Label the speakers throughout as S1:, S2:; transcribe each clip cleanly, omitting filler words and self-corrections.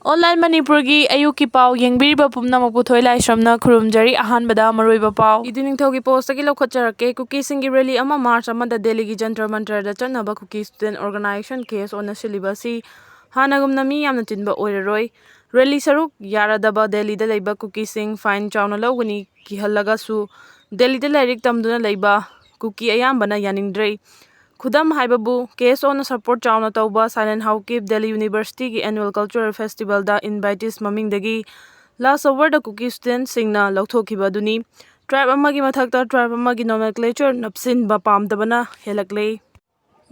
S1: Online Manipurgi ayuki pau yengbiriba pumnamak puthoi laisramna khurumjari ahanbada maroiba pau idiningthogi postagi lokhatjarake Kuki singi rally ama March amada Delhi gi Jantar Mantar da chanaba Kuki student organization case ona silibasi hanagumna mi yamna tinba oiraroi rally saruk yaradaba Delhi da leiba Kuki sing fine chauna logani kihallaga su Delhi da lairik tamduna leiba Kuki ayambana yaningdrei Khudam haibabu case on support chauna tauba silent haukip Delhi University ki annual cultural festival da invitees mamingdagi last over the Kuki student singna lauthokiba duni tribe amagi mathakta tribe amagi nomenclature napsin ba pamdabana helakle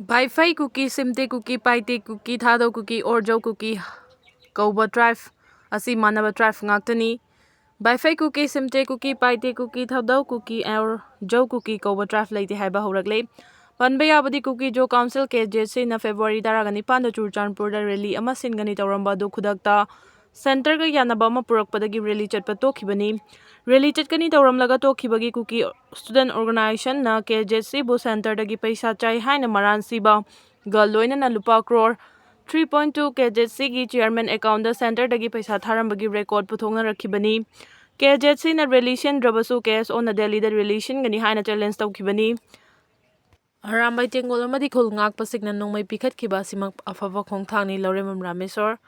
S1: Bai fai Kuki simte Kuki paite Kuki thado Kuki orjo Kuki kauba tribe asi manaba tribe ngaktani Bai fai Kuki simte Kuki paite Kuki thado Kuki or jo Kuki kauba tribe laite haiba horakle Panbayabadi Kuki Jo Council ke JC na February daragani panda Churchanpur da rally ama singani tauramba do khudakta center ga yanaba ama purakpadagi rally chatpa tokhibani rally chatkani tauramlaga tokhibagi Kuki student organization na ke JC bu center dagi paisa chai haina maran siba ga loina na lupa crore 3.2 ke JC gi chairman account da center dagi paisa tharambagi record puthongna rakhibani ke JC na relation drabasu case on the Delhi da relation gani haina challenge tokhibani Harambai Tengol amadi khul ngakpa signa nongmai pikhatkiba simak afaba khongthangni Loremam Ramesor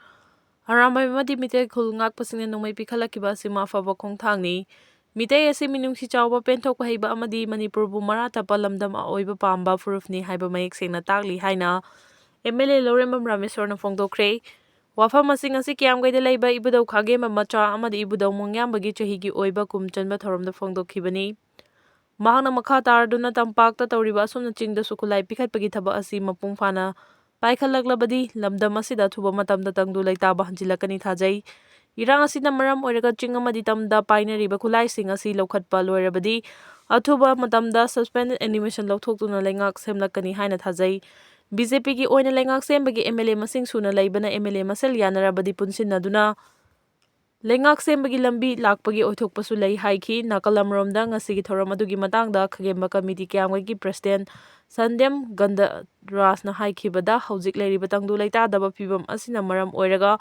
S1: Harambai amadi mite khul ngakpa signa nongmai pikhalakkiba sima afaba khongthangni Mitei asi minungsi chawba penthokpa heiba amadi Manipur bu Maratha palamdam oiba pamba furufni haiba mayek sengna takli haina MLA Loremam Ramesor na phongdokre Wafam asing asi kiamgaida leiba ibudau khagema macha amadi ibudau mongyambagi chahigi oiba kumchanba thoramda phongdokhibani Mahangna makha taraduna tampakta tauriba asumna chingda sukulai pikhatpagi thaba asi mapung phana paikhallaklabadi lamdam asida thuba matamda tangdu leitaba hanjilakani thajai irang asina maram oiraga ching amadi tamda painariba khulai sing asi lokhatpa loirabadi athuba matamda suspended animation lokthokduna lengak semlakani haina thajai BJP gi oina lengak sembagi MLA masing suna leibana MLA masel yanarabadi punsinnaduna Lengak sembagi lambi lakpagi oithokpasu lei haiki nakalamromda ngasigi thoram adugi matangda khagemba committee kyamgagi president Sandem Gandarasna haikibada hojik leiriba tangdu leitadaba phibam asina maram oiraga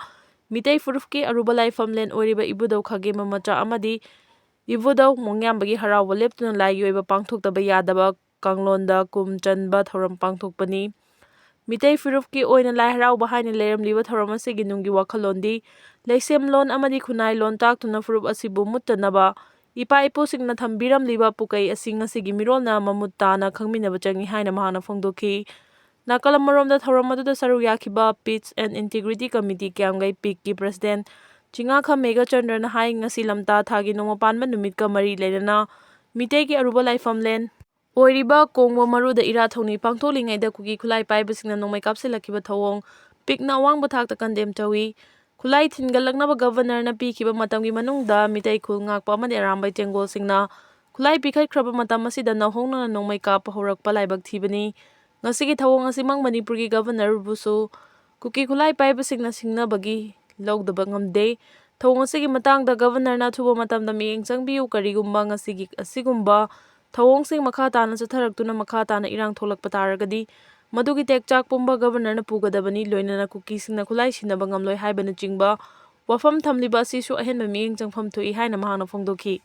S1: mitei furufki aruba laifamlen oiriba ibudau khagema macha amadi ibudau mongyambagi harawba leptuna lai yoiba pangthoktaba yadaba kanglonda kumchanba thoram pangthokpani Mitei furufki oina lai harawba haina leiramliba thoram asigi nunggi wakhalondi Leisem lon amadi khunai lon taktuna furup asibu muttanaba ipa ipusingna thambiramliba pukai asing asigi mirolna mamuttana khangminaba changi haina mahana phongdokhi Nakalammaromda thoram aduda saru yakhiba Peace and Integrity Committee kyamgai PIC ki president Chingakha Mega Chandrana hai ngasi lamta thagi nongmapanba numitka mari leirana mitei ki aruba laifamlen oiriba kongwa maruda ira thongni pangtholingaida Kuki khulai paibasingna nongmai kapsilakiba thawong PIC na awangba thakta condemn tawi Khulai thingalaknaba governor na pikiba matamgi manungda mitei khul ngakpa amadi Arambai Tengol singna khulai pikhatkraba matam asida nahongna nongmai kapa horakpa laibak thibani ngasigi thawong asimang Manipurgi governor busu Kuki khulai paibasingna singnabagi logdaba ngamde thawong asigi matangda governor na thuba matamda mieng changbiu karigumba ngasigi asigumba thawong sing makha tana chatharaktuna makha tana irang tholakpa taragadi Madugi tekchak pumba governor na pugadabani loinana Kuki singna khulai sinaba ngamloi haibana chingba wafam thamliba asisu ahenba mieng changpham thui haina mahana phongdokhi